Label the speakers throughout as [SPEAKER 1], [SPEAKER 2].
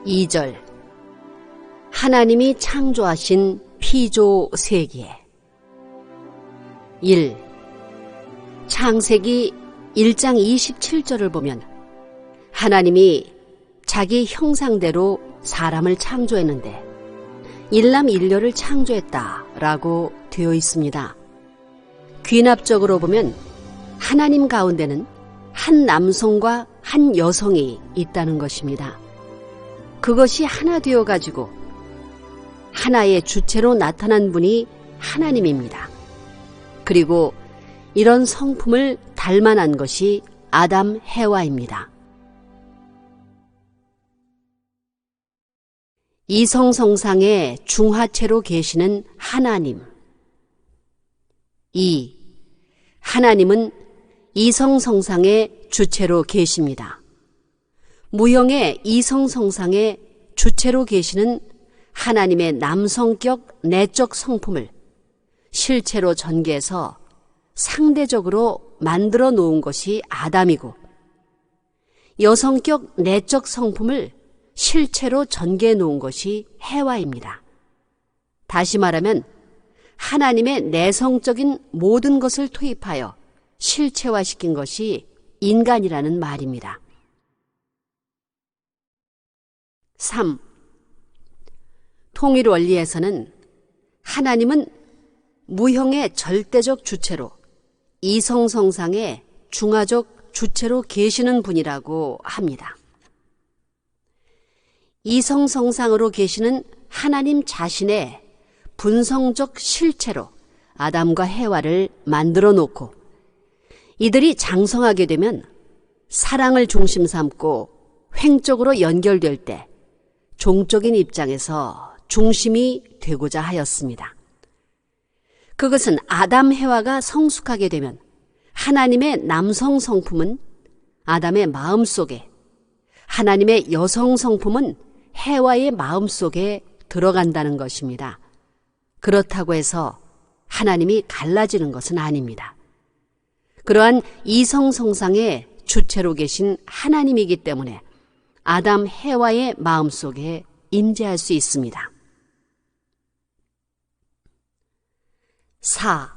[SPEAKER 1] 2절 하나님이 창조하신 피조 세계. 1. 창세기 1장 27절을 보면 하나님이 자기 형상대로 사람을 창조했는데 일남일녀를 창조했다라고 되어 있습니다. 귀납적으로 보면 하나님 가운데는 한 남성과 한 여성이 있다는 것입니다. 그것이 하나 되어가지고 하나의 주체로 나타난 분이 하나님입니다. 그리고 이런 성품을 닮아난 것이 아담 해와입니다. 이성성상의 중하체로 계시는 하나님. 2. 하나님은 이성성상의 주체로 계십니다. 무형의 이성성상의 주체로 계시는 하나님의 남성격 내적 성품을 실체로 전개해서 상대적으로 만들어 놓은 것이 아담이고, 여성격 내적 성품을 실체로 전개해 놓은 것이 해와입니다. 다시 말하면 하나님의 내성적인 모든 것을 투입하여 실체화시킨 것이 인간이라는 말입니다. 3. 통일 원리에서는 하나님은 무형의 절대적 주체로 이성성상의 중하적 주체로 계시는 분이라고 합니다. 이성성상으로 계시는 하나님 자신의 분성적 실체로 아담과 해와를 만들어 놓고 이들이 장성하게 되면 사랑을 중심 삼고 횡적으로 연결될 때 종적인 입장에서 중심이 되고자 하였습니다. 그것은 아담 해와가 성숙하게 되면 하나님의 남성 성품은 아담의 마음속에, 하나님의 여성 성품은 해와의 마음속에 들어간다는 것입니다. 그렇다고 해서 하나님이 갈라지는 것은 아닙니다. 그러한 이성성상의 주체로 계신 하나님이기 때문에 아담 해와의 마음속에 임재할 수 있습니다. 4.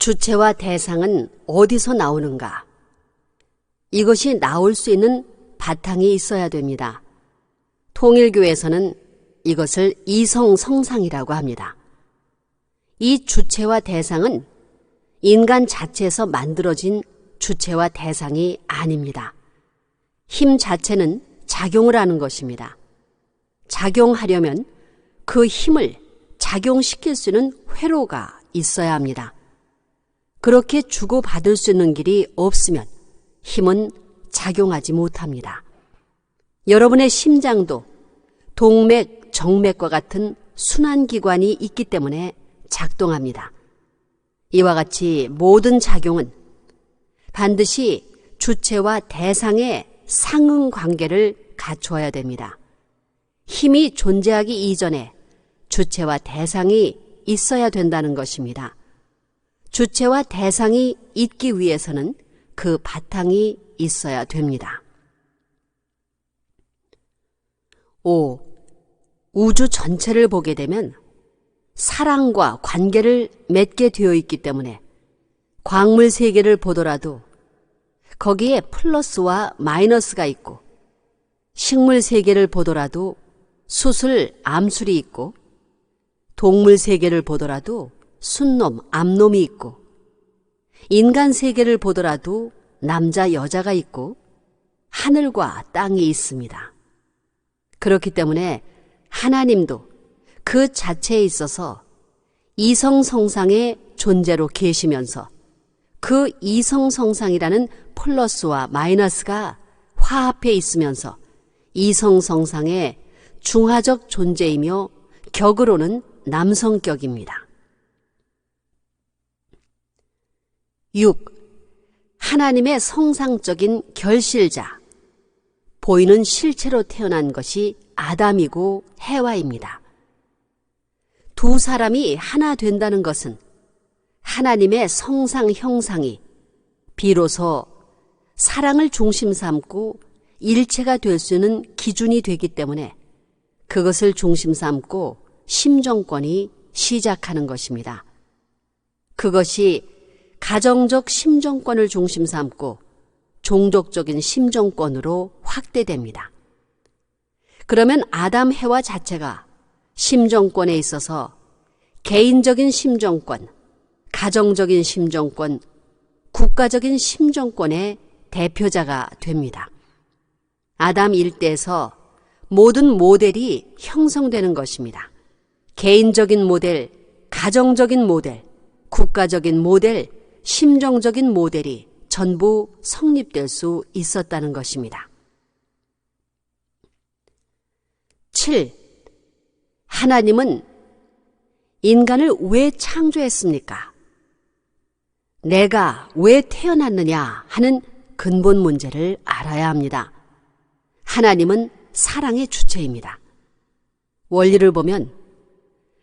[SPEAKER 1] 주체와 대상은 어디서 나오는가? 이것이 나올 수 있는 바탕이 있어야 됩니다. 통일교에서는 이것을 이성성상이라고 합니다. 이 주체와 대상은 인간 자체에서 만들어진 주체와 대상이 아닙니다. 힘 자체는 작용을 하는 것입니다. 작용하려면 그 힘을 작용시킬 수 있는 회로가 있어야 합니다. 그렇게 주고받을 수 있는 길이 없으면 힘은 작용하지 못합니다. 여러분의 심장도 동맥, 정맥과 같은 순환기관이 있기 때문에 작동합니다. 이와 같이 모든 작용은 반드시 주체와 대상의 상응관계를 갖추어야 됩니다. 힘이 존재하기 이전에 주체와 대상이 있어야 된다는 것입니다. 주체와 대상이 있기 위해서는 그 바탕이 있어야 됩니다. 5. 우주 전체를 보게 되면 사랑과 관계를 맺게 되어 있기 때문에 광물 세계를 보더라도 거기에 플러스와 마이너스가 있고, 식물 세계를 보더라도 수술, 암술이 있고, 동물 세계를 보더라도 순놈, 암놈이 있고, 인간 세계를 보더라도 남자, 여자가 있고, 하늘과 땅이 있습니다. 그렇기 때문에 하나님도 그 자체에 있어서 이성성상의 존재로 계시면서 그 이성성상이라는 플러스와 마이너스가 화합해 있으면서 이성성상의 중하적 존재이며 격으로는 남성격입니다. 6. 하나님의 성상적인 결실자, 보이는 실체로 태어난 것이 아담이고 해와입니다. 두 사람이 하나 된다는 것은 하나님의 성상 형상이 비로소 사랑을 중심 삼고 일체가 될 수 있는 기준이 되기 때문에 그것을 중심 삼고 심정권이 시작하는 것입니다. 그것이 가정적 심정권을 중심 삼고 종족적인 심정권으로 확대됩니다. 그러면 아담 해와 자체가 심정권에 있어서 개인적인 심정권, 가정적인 심정권, 국가적인 심정권의 대표자가 됩니다. 아담 일대에서 모든 모델이 형성되는 것입니다. 개인적인 모델, 가정적인 모델, 국가적인 모델, 심정적인 모델이 전부 성립될 수 있었다는 것입니다. 7. 하나님은 인간을 왜 창조했습니까? 내가 왜 태어났느냐 하는 근본 문제를 알아야 합니다. 하나님은 사랑의 주체입니다. 원리를 보면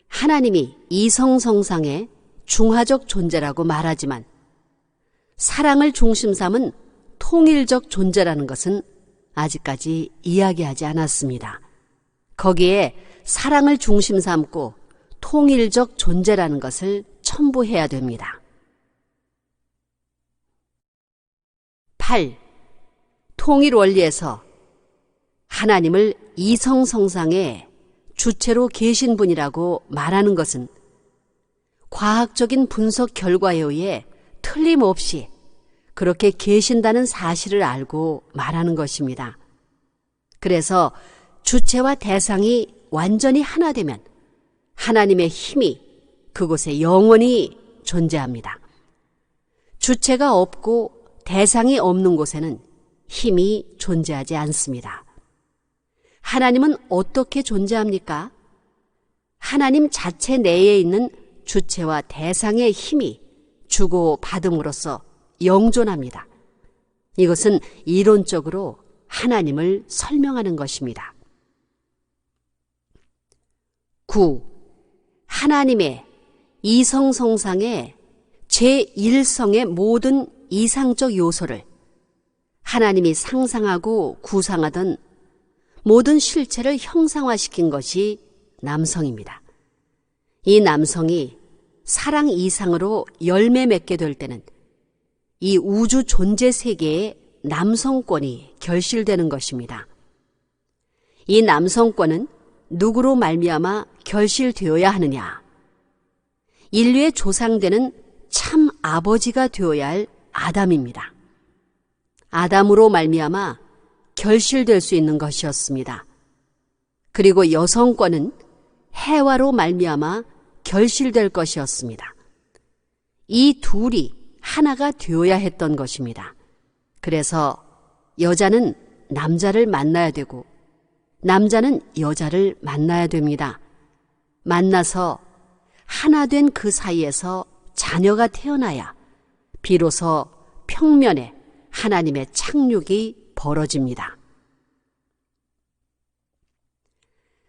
[SPEAKER 1] 하나님이 이성성상의 중화적 존재라고 말하지만 사랑을 중심 삼은 통일적 존재라는 것은 아직까지 이야기하지 않았습니다. 거기에 사랑을 중심 삼고 통일적 존재라는 것을 첨부해야 됩니다. 8. 통일 원리에서 하나님을 이성성상의 주체로 계신 분이라고 말하는 것은 과학적인 분석 결과에 의해 틀림없이 그렇게 계신다는 사실을 알고 말하는 것입니다. 그래서 주체와 대상이 완전히 하나 되면 하나님의 힘이 그곳에 영원히 존재합니다. 주체가 없고 대상이 없는 곳에는 힘이 존재하지 않습니다. 하나님은 어떻게 존재합니까? 하나님 자체 내에 있는 주체와 대상의 힘이 주고받음으로써 영존합니다. 이것은 이론적으로 하나님을 설명하는 것입니다. 9. 하나님의 이성성상의 제1성의 모든 이상적 요소를 하나님이 상상하고 구상하던 모든 실체를 형상화시킨 것이 남성입니다. 이 남성이 사랑 이상으로 열매 맺게 될 때는 이 우주 존재 세계의 남성권이 결실되는 것입니다. 이 남성권은 누구로 말미암아 결실되어야 하느냐? 인류의 조상되는 참 아버지가 되어야 할 아담입니다. 아담으로 말미암아 결실될 수 있는 것이었습니다. 그리고 여성권은 해와로 말미암아 결실될 것이었습니다. 이 둘이 하나가 되어야 했던 것입니다. 그래서 여자는 남자를 만나야 되고 남자는 여자를 만나야 됩니다. 만나서 하나 된 그 사이에서 자녀가 태어나야 비로소 평면에 하나님의 착륙이 벌어집니다.